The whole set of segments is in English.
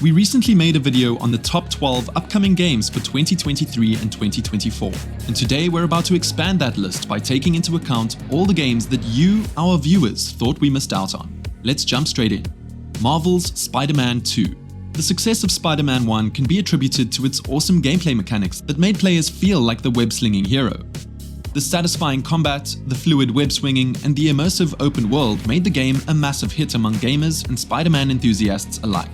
We recently made a video on the top 12 upcoming games for 2023 and 2024, and today we're about to expand that list by taking into account all the games that you, our viewers, thought we missed out on. Let's jump straight in. Marvel's Spider-Man 2. The success of Spider-Man 1 can be attributed to its awesome gameplay mechanics that made players feel like the web-slinging hero. The satisfying combat, the fluid web-swinging, and the immersive open world made the game a massive hit among gamers and Spider-Man enthusiasts alike.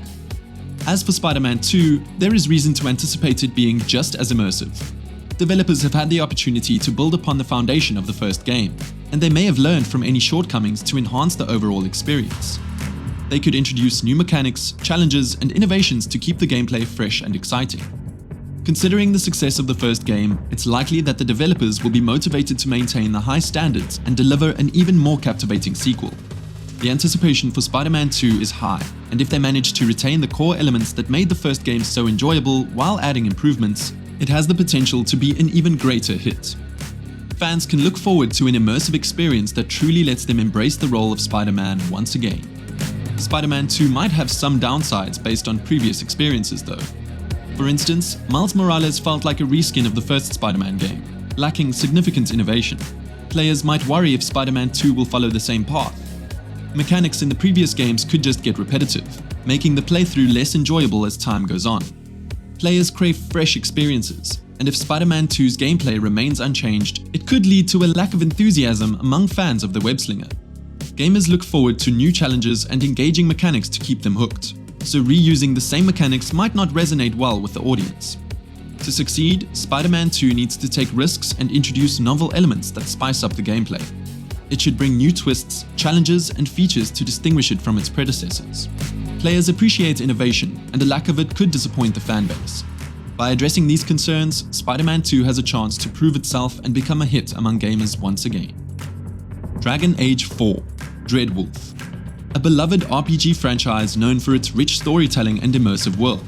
As for Spider-Man 2, there is reason to anticipate it being just as immersive. Developers have had the opportunity to build upon the foundation of the first game, and they may have learned from any shortcomings to enhance the overall experience. They could introduce new mechanics, challenges, and innovations to keep the gameplay fresh and exciting. Considering the success of the first game, it's likely that the developers will be motivated to maintain the high standards and deliver an even more captivating sequel. The anticipation for Spider-Man 2 is high, and if they manage to retain the core elements that made the first game so enjoyable while adding improvements, it has the potential to be an even greater hit. Fans can look forward to an immersive experience that truly lets them embrace the role of Spider-Man once again. Spider-Man 2 might have some downsides based on previous experiences though. For instance, Miles Morales felt like a reskin of the first Spider-Man game, lacking significant innovation. Players might worry if Spider-Man 2 will follow the same path. Mechanics in the previous games could just get repetitive, making the playthrough less enjoyable as time goes on. Players crave fresh experiences, and if Spider-Man 2's gameplay remains unchanged, it could lead to a lack of enthusiasm among fans of the web-slinger. Gamers look forward to new challenges and engaging mechanics to keep them hooked, so reusing the same mechanics might not resonate well with the audience. To succeed, Spider-Man 2 needs to take risks and introduce novel elements that spice up the gameplay. It should bring new twists, challenges, and features to distinguish it from its predecessors. Players appreciate innovation, and a lack of it could disappoint the fanbase. By addressing these concerns, Spider-Man 2 has a chance to prove itself and become a hit among gamers once again. Dragon Age 4 Dreadwolf. A beloved RPG franchise known for its rich storytelling and immersive world.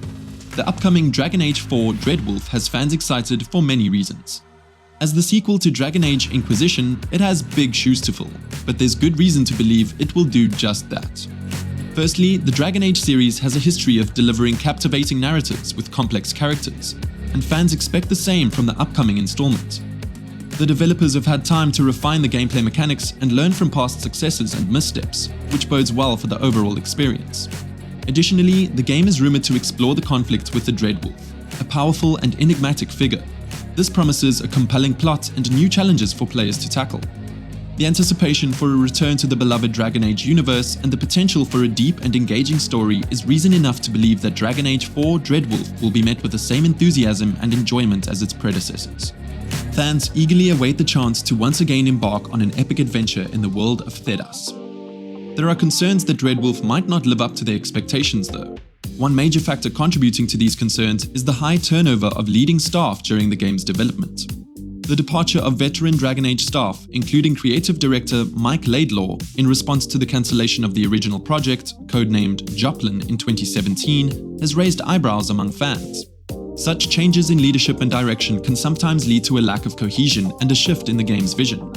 The upcoming Dragon Age 4 Dreadwolf has fans excited for many reasons. As the sequel to Dragon Age Inquisition, it has big shoes to fill, but there's good reason to believe it will do just that. Firstly, the Dragon Age series has a history of delivering captivating narratives with complex characters, and fans expect the same from the upcoming installment. The developers have had time to refine the gameplay mechanics and learn from past successes and missteps, which bodes well for the overall experience. Additionally, the game is rumored to explore the conflict with the Dreadwolf, a powerful and enigmatic figure. This promises a compelling plot and new challenges for players to tackle. The anticipation for a return to the beloved Dragon Age universe and the potential for a deep and engaging story is reason enough to believe that Dragon Age 4 Dreadwolf will be met with the same enthusiasm and enjoyment as its predecessors. Fans eagerly await the chance to once again embark on an epic adventure in the world of Thedas. There are concerns that Dreadwolf might not live up to their expectations though. One major factor contributing to these concerns is the high turnover of leading staff during the game's development. The departure of veteran Dragon Age staff, including creative director Mike Laidlaw, in response to the cancellation of the original project, codenamed Joplin in 2017, has raised eyebrows among fans. Such changes in leadership and direction can sometimes lead to a lack of cohesion and a shift in the game's vision.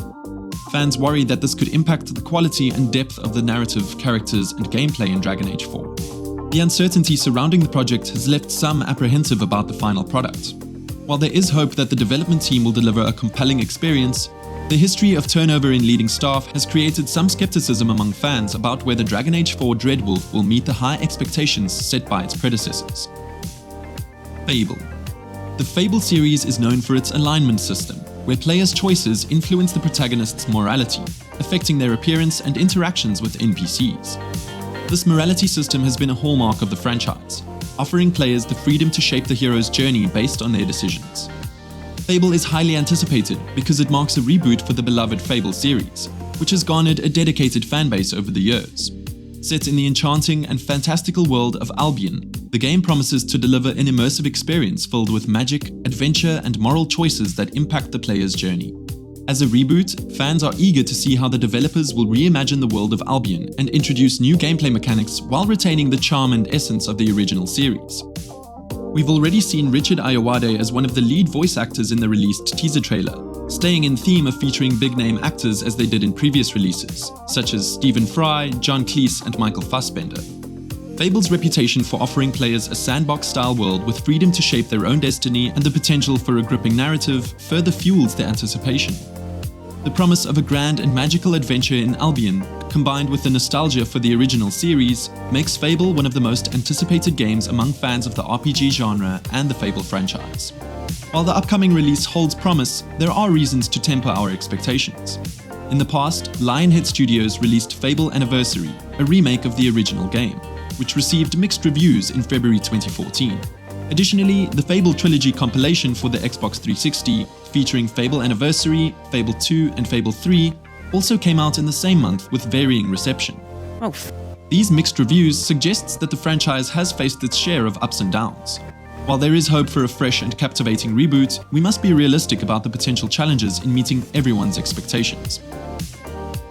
Fans worry that this could impact the quality and depth of the narrative, characters, and gameplay in Dragon Age 4. The uncertainty surrounding the project has left some apprehensive about the final product. While there is hope that the development team will deliver a compelling experience, the history of turnover in leading staff has created some skepticism among fans about whether Dragon Age 4 Dreadwolf will meet the high expectations set by its predecessors. Fable. The Fable series is known for its alignment system, where players' choices influence the protagonist's morality, affecting their appearance and interactions with NPCs. This morality system has been a hallmark of the franchise, offering players the freedom to shape the hero's journey based on their decisions. Fable is highly anticipated because it marks a reboot for the beloved Fable series, which has garnered a dedicated fanbase over the years. Set in the enchanting and fantastical world of Albion, the game promises to deliver an immersive experience filled with magic, adventure, and moral choices that impact the player's journey. As a reboot, fans are eager to see how the developers will reimagine the world of Albion and introduce new gameplay mechanics while retaining the charm and essence of the original series. We've already seen Richard Ayoade as one of the lead voice actors in the released teaser trailer, staying in theme of featuring big-name actors as they did in previous releases, such as Stephen Fry, John Cleese, and Michael Fassbender. Fable's reputation for offering players a sandbox-style world with freedom to shape their own destiny and the potential for a gripping narrative further fuels their anticipation. The promise of a grand and magical adventure in Albion, combined with the nostalgia for the original series, makes Fable one of the most anticipated games among fans of the RPG genre and the Fable franchise. While the upcoming release holds promise, there are reasons to temper our expectations. In the past, Lionhead Studios released Fable Anniversary, a remake of the original game, which received mixed reviews in February 2014. Additionally, the Fable Trilogy compilation for the Xbox 360, featuring Fable Anniversary, Fable 2 and Fable 3, also came out in the same month with varying reception. These mixed reviews suggests that the franchise has faced its share of ups and downs. While there is hope for a fresh and captivating reboot, we must be realistic about the potential challenges in meeting everyone's expectations.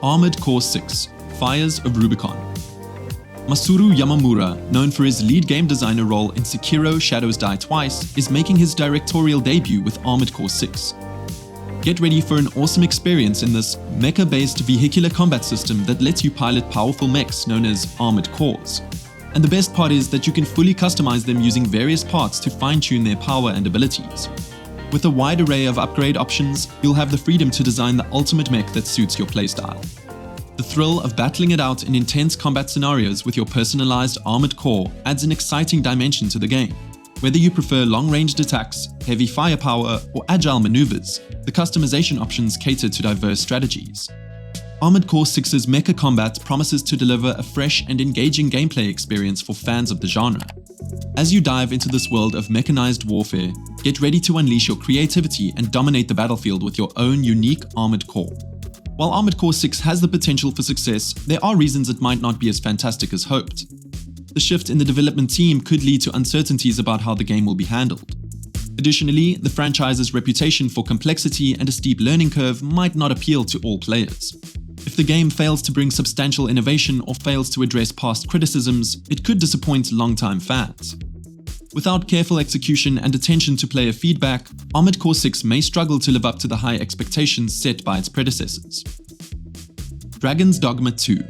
Armored Core 6 – Fires of Rubicon. Masuru Yamamura, known for his lead game designer role in Sekiro: Shadows Die Twice, is making his directorial debut with Armored Core 6. Get ready for an awesome experience in this mecha-based vehicular combat system that lets you pilot powerful mechs known as Armored Cores. And the best part is that you can fully customize them using various parts to fine-tune their power and abilities. With a wide array of upgrade options, you'll have the freedom to design the ultimate mech that suits your playstyle. The thrill of battling it out in intense combat scenarios with your personalized armored core adds an exciting dimension to the game. Whether you prefer long-ranged attacks, heavy firepower, or agile maneuvers, the customization options cater to diverse strategies. Armored Core 6's mecha combat promises to deliver a fresh and engaging gameplay experience for fans of the genre. As you dive into this world of mechanized warfare, get ready to unleash your creativity and dominate the battlefield with your own unique armored core. While Armored Core 6 has the potential for success, there are reasons it might not be as fantastic as hoped. The shift in the development team could lead to uncertainties about how the game will be handled. Additionally, the franchise's reputation for complexity and a steep learning curve might not appeal to all players. If the game fails to bring substantial innovation or fails to address past criticisms, it could disappoint longtime fans. Without careful execution and attention to player feedback, Armored Core 6 may struggle to live up to the high expectations set by its predecessors. Dragon's Dogma II.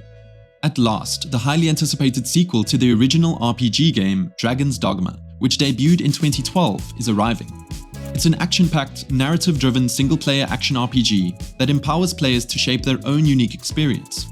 At last, the highly anticipated sequel to the original RPG game, Dragon's Dogma, which debuted in 2012, is arriving. It's an action-packed, narrative-driven single-player action RPG that empowers players to shape their own unique experience.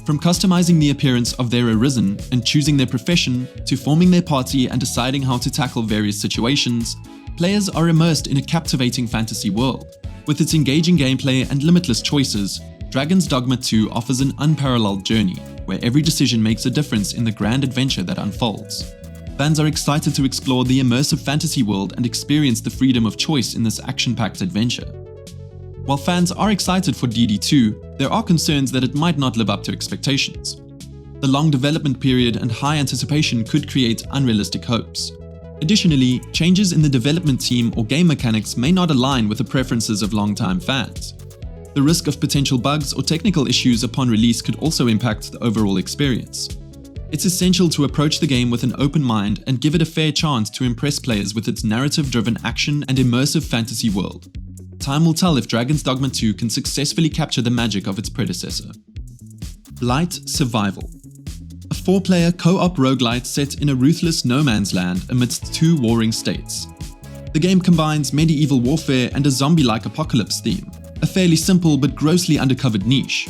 From customizing the appearance of their arisen and choosing their profession, to forming their party and deciding how to tackle various situations, players are immersed in a captivating fantasy world. With its engaging gameplay and limitless choices, Dragon's Dogma II offers an unparalleled journey, where every decision makes a difference in the grand adventure that unfolds. Fans are excited to explore the immersive fantasy world and experience the freedom of choice in this action-packed adventure. While fans are excited for DD2, there are concerns that it might not live up to expectations. The long development period and high anticipation could create unrealistic hopes. Additionally, changes in the development team or game mechanics may not align with the preferences of longtime fans. The risk of potential bugs or technical issues upon release could also impact the overall experience. It's essential to approach the game with an open mind and give it a fair chance to impress players with its narrative-driven action and immersive fantasy world. Time will tell if Dragon's Dogma 2 can successfully capture the magic of its predecessor. Blight Survival. A 4-player co-op roguelite set in a ruthless no man's land amidst 2 warring states. The game combines medieval warfare and a zombie-like apocalypse theme, a fairly simple but grossly undercovered niche.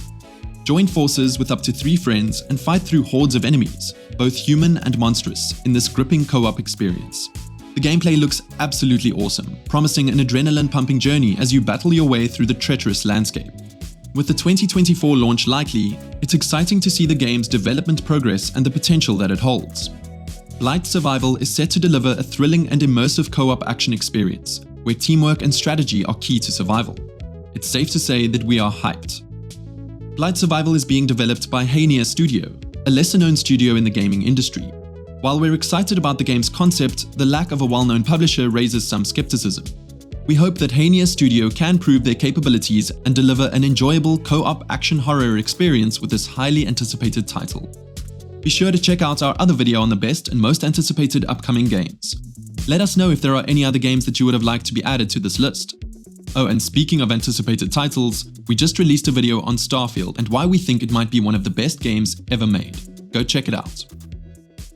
Join forces with up to 3 friends and fight through hordes of enemies, both human and monstrous, in this gripping co-op experience. The gameplay looks absolutely awesome, promising an adrenaline-pumping journey as you battle your way through the treacherous landscape. With the 2024 launch likely, it's exciting to see the game's development progress and the potential that it holds. Blight Survival is set to deliver a thrilling and immersive co-op action experience, where teamwork and strategy are key to survival. It's safe to say that we are hyped. Blight Survival is being developed by Hania Studio, a lesser-known studio in the gaming industry. While we're excited about the game's concept, the lack of a well-known publisher raises some skepticism. We hope that Hania Studio can prove their capabilities and deliver an enjoyable co-op action horror experience with this highly anticipated title. Be sure to check out our other video on the best and most anticipated upcoming games. Let us know if there are any other games that you would have liked to be added to this list. Oh, and speaking of anticipated titles, we just released a video on Starfield and why we think it might be one of the best games ever made. Go check it out.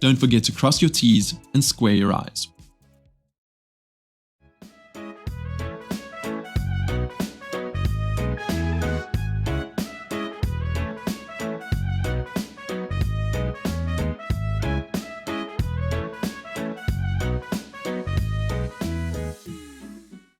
don't forget to cross your T's and square your I's.